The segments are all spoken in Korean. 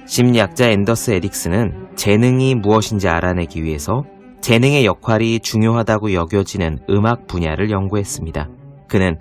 심리학자 앤더스 에릭스는 재능이 무엇인지 알아내기 위해서 재능의 역할이 중요하다고 여겨지는 음악 분야를 연구했습니다. 그는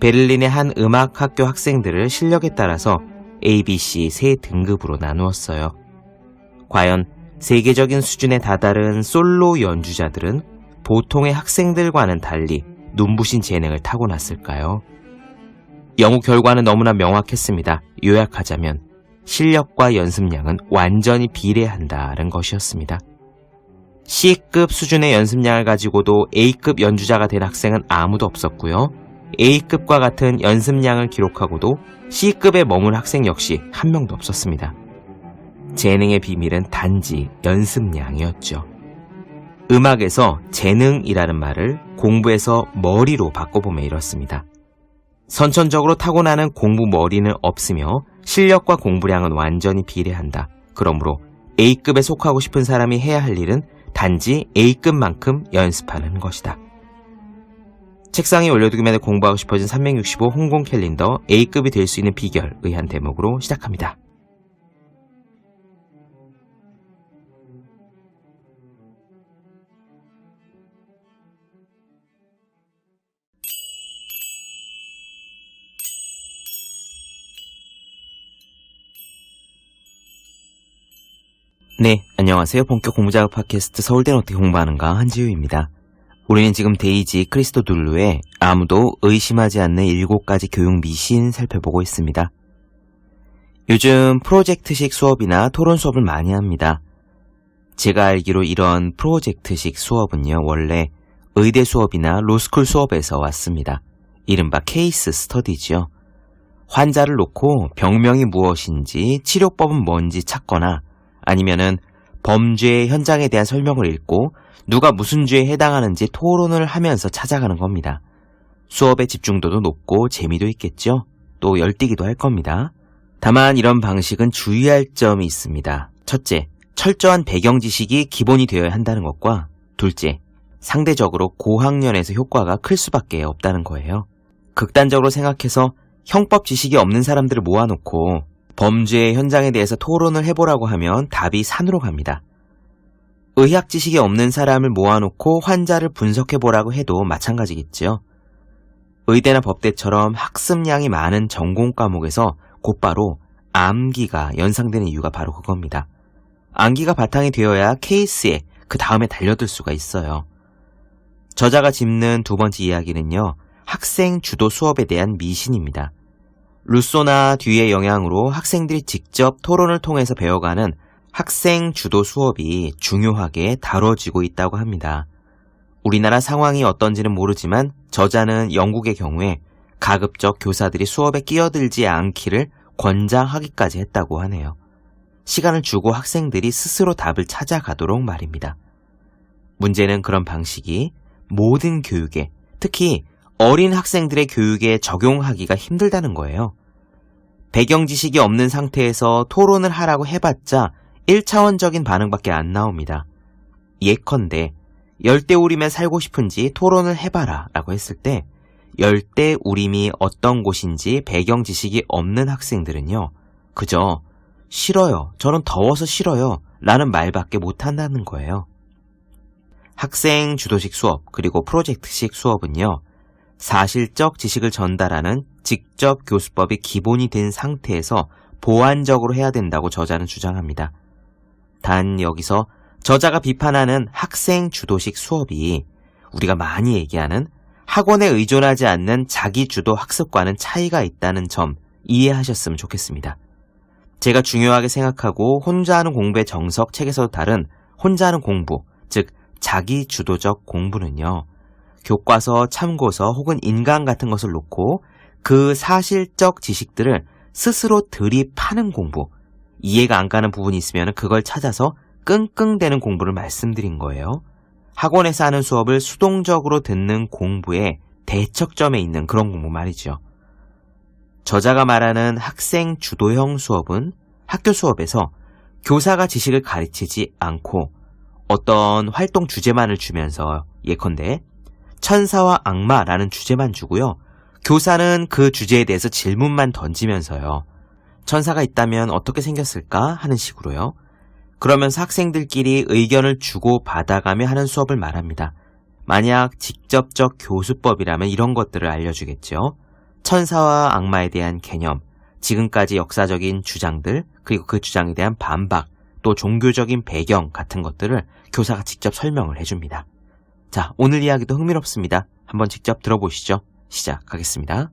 베를린의 한 음악학교 학생들을 실력에 따라서 A, B, C 세 등급으로 나누었어요. 과연 세계적인 수준에 다다른 솔로 연주자들은 보통의 학생들과는 달리 눈부신 재능을 타고났을까요? 연구 결과는 너무나 명확했습니다. 요약하자면 실력과 연습량은 완전히 비례한다는 것이었습니다. C급 수준의 연습량을 가지고도 A급 연주자가 된 학생은 아무도 없었고요. A급과 같은 연습량을 기록하고도 C급에 머문 학생 역시 한 명도 없었습니다. 재능의 비밀은 단지 연습량이었죠. 음악에서 재능이라는 말을 공부에서 머리로 바꿔보면 이렇습니다. 선천적으로 타고나는 공부 머리는 없으며 실력과 공부량은 완전히 비례한다. 그러므로 A급에 속하고 싶은 사람이 해야 할 일은 단지 A급만큼 연습하는 것이다. 책상에 올려두기만 해도 공부하고 싶어진 365 홍콩 캘린더 A급이 될 수 있는 비결의 한 대목으로 시작합니다. 네, 안녕하세요. 본격 공부작업 팟캐스트 서울대는 어떻게 공부하는가 한지우입니다. 우리는 지금 데이지 크리스토둘루의 아무도 의심하지 않는 7가지 교육 미신 살펴보고 있습니다. 요즘 프로젝트식 수업이나 토론 수업을 많이 합니다. 제가 알기로 이런 프로젝트식 수업은요, 원래 의대 수업이나 로스쿨 수업에서 왔습니다. 이른바 케이스 스터디죠. 환자를 놓고 병명이 무엇인지 치료법은 뭔지 찾거나 아니면은 범죄의 현장에 대한 설명을 읽고 누가 무슨 죄에 해당하는지 토론을 하면서 찾아가는 겁니다. 수업의 집중도도 높고 재미도 있겠죠? 또 열띠기도 할 겁니다. 다만 이런 방식은 주의할 점이 있습니다. 첫째, 철저한 배경 지식이 기본이 되어야 한다는 것과 둘째, 상대적으로 고학년에서 효과가 클 수밖에 없다는 거예요. 극단적으로 생각해서 형법 지식이 없는 사람들을 모아놓고 범죄의 현장에 대해서 토론을 해보라고 하면 답이 산으로 갑니다. 의학 지식이 없는 사람을 모아놓고 환자를 분석해보라고 해도 마찬가지겠죠. 의대나 법대처럼 학습량이 많은 전공 과목에서 곧바로 암기가 연상되는 이유가 바로 그겁니다. 암기가 바탕이 되어야 케이스에 그 다음에 달려들 수가 있어요. 저자가 짚는 두 번째 이야기는요, 학생 주도 수업에 대한 미신입니다. 루소나 듀의 영향으로 학생들이 직접 토론을 통해서 배워가는 학생 주도 수업이 중요하게 다뤄지고 있다고 합니다. 우리나라 상황이 어떤지는 모르지만 저자는 영국의 경우에 가급적 교사들이 수업에 끼어들지 않기를 권장하기까지 했다고 하네요. 시간을 주고 학생들이 스스로 답을 찾아가도록 말입니다. 문제는 그런 방식이 모든 교육에, 특히 어린 학생들의 교육에 적용하기가 힘들다는 거예요. 배경 지식이 없는 상태에서 토론을 하라고 해봤자 1차원적인 반응밖에 안 나옵니다. 예컨대 열대우림에 살고 싶은지 토론을 해봐라 라고 했을 때 열대우림이 어떤 곳인지 배경 지식이 없는 학생들은요, 그저 싫어요, 저는 더워서 싫어요 라는 말밖에 못한다는 거예요. 학생 주도식 수업 그리고 프로젝트식 수업은요, 사실적 지식을 전달하는 직접 교수법이 기본이 된 상태에서 보완적으로 해야 된다고 저자는 주장합니다. 단 여기서 저자가 비판하는 학생 주도식 수업이 우리가 많이 얘기하는 학원에 의존하지 않는 자기주도 학습과는 차이가 있다는 점 이해하셨으면 좋겠습니다. 제가 중요하게 생각하고 혼자 하는 공부의 정석 책에서도 다른 혼자 하는 공부, 즉 자기주도적 공부는요, 교과서, 참고서 혹은 인강 같은 것을 놓고 그 사실적 지식들을 스스로 들이파는 공부, 이해가 안 가는 부분이 있으면 그걸 찾아서 끙끙대는 공부를 말씀드린 거예요. 학원에서 하는 수업을 수동적으로 듣는 공부의 대척점에 있는 그런 공부 말이죠. 저자가 말하는 학생 주도형 수업은 학교 수업에서 교사가 지식을 가르치지 않고 어떤 활동 주제만을 주면서 예컨대 천사와 악마라는 주제만 주고요. 교사는 그 주제에 대해서 질문만 던지면서요. 천사가 있다면 어떻게 생겼을까 하는 식으로요. 그러면서 학생들끼리 의견을 주고 받아가며 하는 수업을 말합니다. 만약 직접적 교수법이라면 이런 것들을 알려주겠죠. 천사와 악마에 대한 개념, 지금까지 역사적인 주장들, 그리고 그 주장에 대한 반박, 또 종교적인 배경 같은 것들을 교사가 직접 설명을 해줍니다. 자, 오늘 이야기도 흥미롭습니다. 한번 직접 들어보시죠. 시작하겠습니다.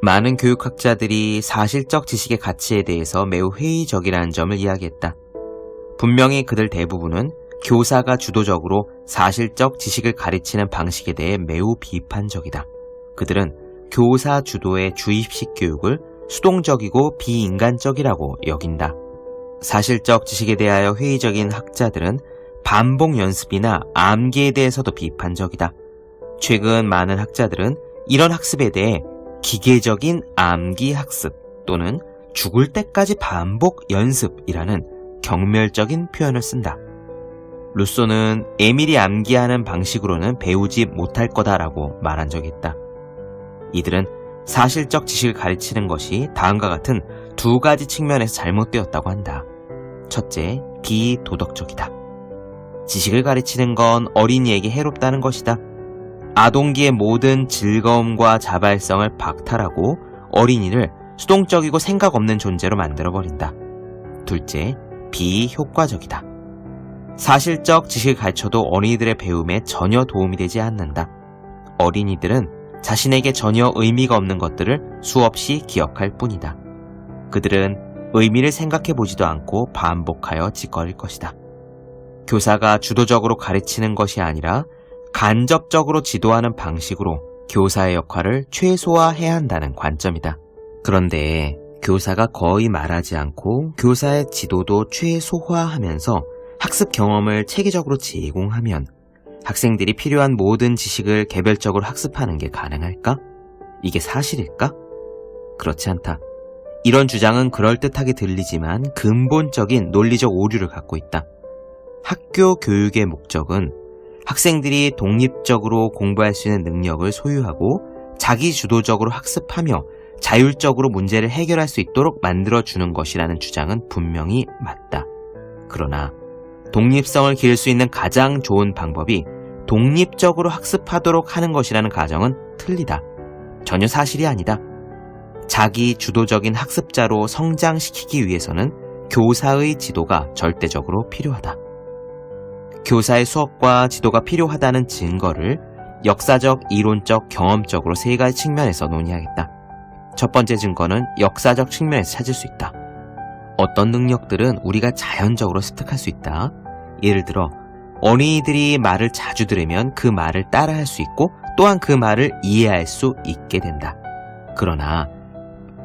많은 교육학자들이 사실적 지식의 가치에 대해서 매우 회의적이라는 점을 이야기했다. 분명히 그들 대부분은 교사가 주도적으로 사실적 지식을 가르치는 방식에 대해 매우 비판적이다. 그들은 교사 주도의 주입식 교육을 수동적이고 비인간적이라고 여긴다. 사실적 지식에 대하여 회의적인 학자들은 반복 연습이나 암기에 대해서도 비판적이다. 최근 많은 학자들은 이런 학습에 대해 기계적인 암기 학습 또는 죽을 때까지 반복 연습이라는 경멸적인 표현을 쓴다. 루소는 에밀이 암기하는 방식으로는 배우지 못할 거다라고 말한 적이 있다. 이들은 사실적 지식을 가르치는 것이 다음과 같은 두 가지 측면에서 잘못되었다고 한다. 첫째, 비도덕적이다. 지식을 가르치는 건 어린이에게 해롭다는 것이다. 아동기의 모든 즐거움과 자발성을 박탈하고 어린이를 수동적이고 생각 없는 존재로 만들어버린다. 둘째, 비효과적이다. 사실적 지식을 가르쳐도 어린이들의 배움에 전혀 도움이 되지 않는다. 어린이들은 자신에게 전혀 의미가 없는 것들을 수없이 기억할 뿐이다. 그들은 의미를 생각해 보지도 않고 반복하여 짓거릴 것이다. 교사가 주도적으로 가르치는 것이 아니라 간접적으로 지도하는 방식으로 교사의 역할을 최소화해야 한다는 관점이다. 그런데 교사가 거의 말하지 않고 교사의 지도도 최소화하면서 학습 경험을 체계적으로 제공하면 학생들이 필요한 모든 지식을 개별적으로 학습하는 게 가능할까? 이게 사실일까? 그렇지 않다. 이런 주장은 그럴듯하게 들리지만 근본적인 논리적 오류를 갖고 있다. 학교 교육의 목적은 학생들이 독립적으로 공부할 수 있는 능력을 소유하고 자기주도적으로 학습하며 자율적으로 문제를 해결할 수 있도록 만들어주는 것이라는 주장은 분명히 맞다. 그러나 독립성을 기를 수 있는 가장 좋은 방법이 독립적으로 학습하도록 하는 것이라는 가정은 틀리다. 전혀 사실이 아니다. 자기 주도적인 학습자로 성장시키기 위해서는 교사의 지도가 절대적으로 필요하다. 교사의 수업과 지도가 필요하다는 증거를 역사적, 이론적, 경험적으로 세 가지 측면에서 논의하겠다. 첫 번째 증거는 역사적 측면에서 찾을 수 있다. 어떤 능력들은 우리가 자연적으로 습득할 수 있다. 예를 들어 어린이들이 말을 자주 들으면 그 말을 따라할 수 있고 또한 그 말을 이해할 수 있게 된다. 그러나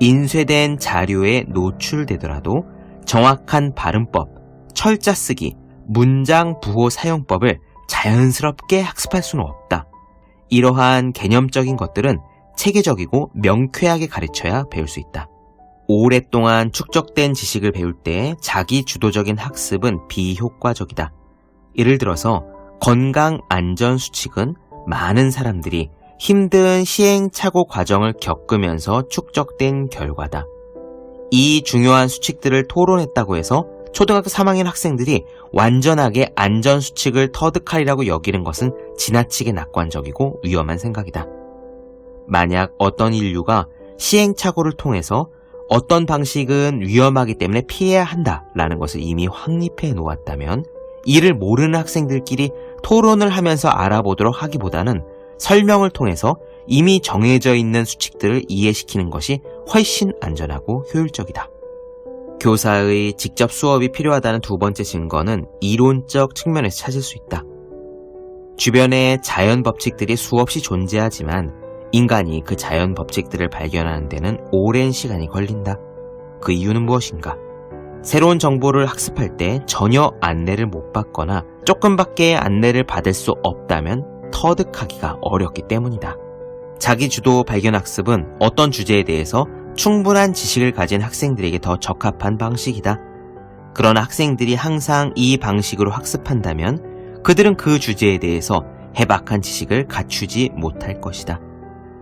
인쇄된 자료에 노출되더라도 정확한 발음법, 철자 쓰기, 문장 부호 사용법을 자연스럽게 학습할 수는 없다. 이러한 개념적인 것들은 체계적이고 명쾌하게 가르쳐야 배울 수 있다. 오랫동안 축적된 지식을 배울 때 자기 주도적인 학습은 비효과적이다. 예를 들어서 건강 안전 수칙은 많은 사람들이 힘든 시행착오 과정을 겪으면서 축적된 결과다. 이 중요한 수칙들을 토론했다고 해서 초등학교 3학년 학생들이 완전하게 안전 수칙을 터득하리라고 여기는 것은 지나치게 낙관적이고 위험한 생각이다. 만약 어떤 인류가 시행착오를 통해서 어떤 방식은 위험하기 때문에 피해야 한다라는 것을 이미 확립해 놓았다면 이를 모르는 학생들끼리 토론을 하면서 알아보도록 하기보다는 설명을 통해서 이미 정해져 있는 수칙들을 이해시키는 것이 훨씬 안전하고 효율적이다. 교사의 직접 수업이 필요하다는 두 번째 증거는 이론적 측면에서 찾을 수 있다. 주변에 자연 법칙들이 수없이 존재하지만 인간이 그 자연 법칙들을 발견하는 데는 오랜 시간이 걸린다. 그 이유는 무엇인가? 새로운 정보를 학습할 때 전혀 안내를 못 받거나 조금밖에 안내를 받을 수 없다면 터득하기가 어렵기 때문이다. 자기주도 발견학습은 어떤 주제에 대해서 충분한 지식을 가진 학생들에게 더 적합한 방식이다. 그러나 학생들이 항상 이 방식으로 학습한다면 그들은 그 주제에 대해서 해박한 지식을 갖추지 못할 것이다.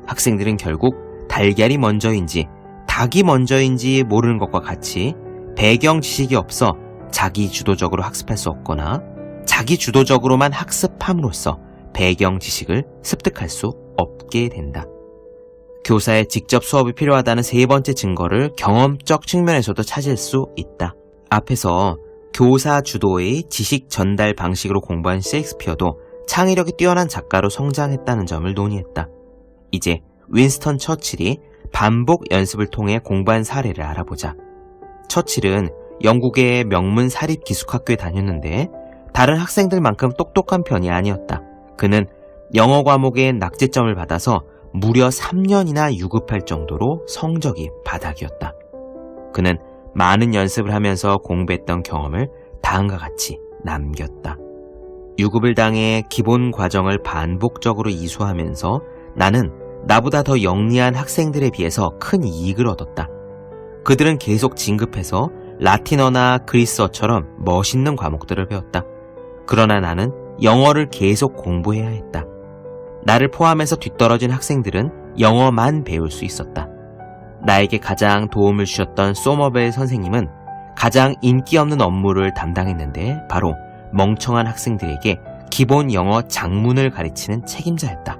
학생들은 결국 달걀이 먼저인지 닭이 먼저인지 모르는 것과 같이 배경 지식이 없어 자기 주도적으로 학습할 수 없거나 자기 주도적으로만 학습함으로써 배경 지식을 습득할 수 없게 된다. 교사의 직접 수업이 필요하다는 세 번째 증거를 경험적 측면에서도 찾을 수 있다. 앞에서 교사 주도의 지식 전달 방식으로 공부한 셰익스피어도 창의력이 뛰어난 작가로 성장했다는 점을 논의했다. 이제 윈스턴 처칠이 반복 연습을 통해 공부한 사례를 알아보자. 처칠은 영국의 명문 사립 기숙학교에 다녔는데 다른 학생들만큼 똑똑한 편이 아니었다. 그는 영어 과목에 낙제점을 받아서 무려 3년이나 유급할 정도로 성적이 바닥이었다. 그는 많은 연습을 하면서 공부했던 경험을 다음과 같이 남겼다. 유급을 당해 기본 과정을 반복적으로 이수하면서 나는 나보다 더 영리한 학생들에 비해서 큰 이익을 얻었다. 그들은 계속 진급해서 라틴어나 그리스어처럼 멋있는 과목들을 배웠다. 그러나 나는 영어를 계속 공부해야 했다. 나를 포함해서 뒤떨어진 학생들은 영어만 배울 수 있었다. 나에게 가장 도움을 주셨던 소머벨 선생님은 가장 인기 없는 업무를 담당했는데 바로 멍청한 학생들에게 기본 영어 작문을 가르치는 책임자였다.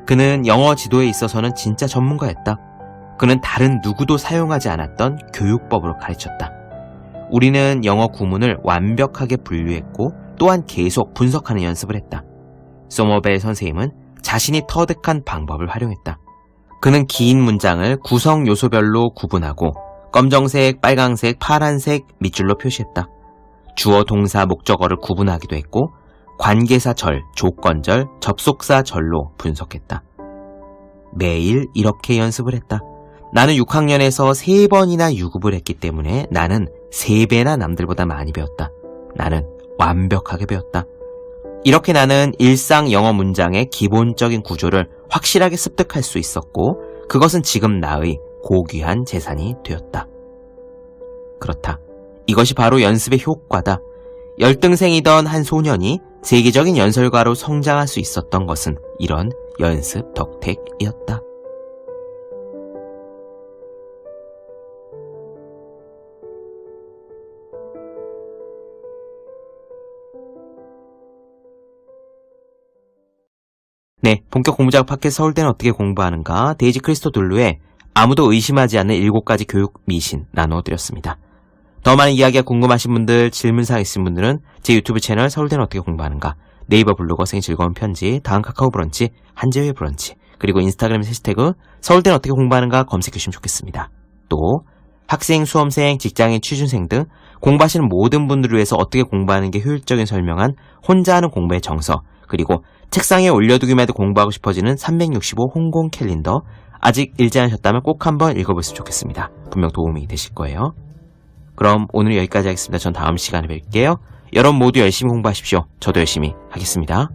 그는 영어 지도에 있어서는 진짜 전문가였다. 그는 다른 누구도 사용하지 않았던 교육법으로 가르쳤다. 우리는 영어 구문을 완벽하게 분류했고 또한 계속 분석하는 연습을 했다. 소머벨 선생님은 자신이 터득한 방법을 활용했다. 그는 긴 문장을 구성 요소별로 구분하고 검정색, 빨강색, 파란색 밑줄로 표시했다. 주어, 동사, 목적어를 구분하기도 했고 관계사 절, 조건절, 접속사 절로 분석했다. 매일 이렇게 연습을 했다. 나는 6학년에서 3번이나 유급을 했기 때문에 나는 3배나 남들보다 많이 배웠다. 나는 완벽하게 배웠다. 이렇게 나는 일상 영어 문장의 기본적인 구조를 확실하게 습득할 수 있었고 그것은 지금 나의 고귀한 재산이 되었다. 그렇다. 이것이 바로 연습의 효과다. 열등생이던 한 소년이 세계적인 연설가로 성장할 수 있었던 것은 이런 연습 덕택이었다. 네, 본격 공부작업 팟캐스트 서울대는 어떻게 공부하는가 데이지 크리스토 둘루의 아무도 의심하지 않는 7가지 교육 미신 나눠드렸습니다. 더 많은 이야기가 궁금하신 분들, 질문사항 있으신 분들은 제 유튜브 채널 서울대는 어떻게 공부하는가, 네이버 블로그 생일 즐거운 편지, 다음 카카오 브런치, 한재회 브런치, 그리고 인스타그램 해시태그 서울대는 어떻게 공부하는가 검색해주시면 좋겠습니다. 또 학생, 수험생, 직장인, 취준생 등 공부하시는 모든 분들을 위해서 어떻게 공부하는 게 효율적인 설명한 혼자 하는 공부의 정서, 그리고 책상에 올려두기만 해도 공부하고 싶어지는 365 홍콩 캘린더, 아직 읽지 않으셨다면 꼭 한번 읽어보시면 좋겠습니다. 분명 도움이 되실 거예요. 그럼 오늘 여기까지 하겠습니다. 전 다음 시간에 뵐게요. 여러분 모두 열심히 공부하십시오. 저도 열심히 하겠습니다.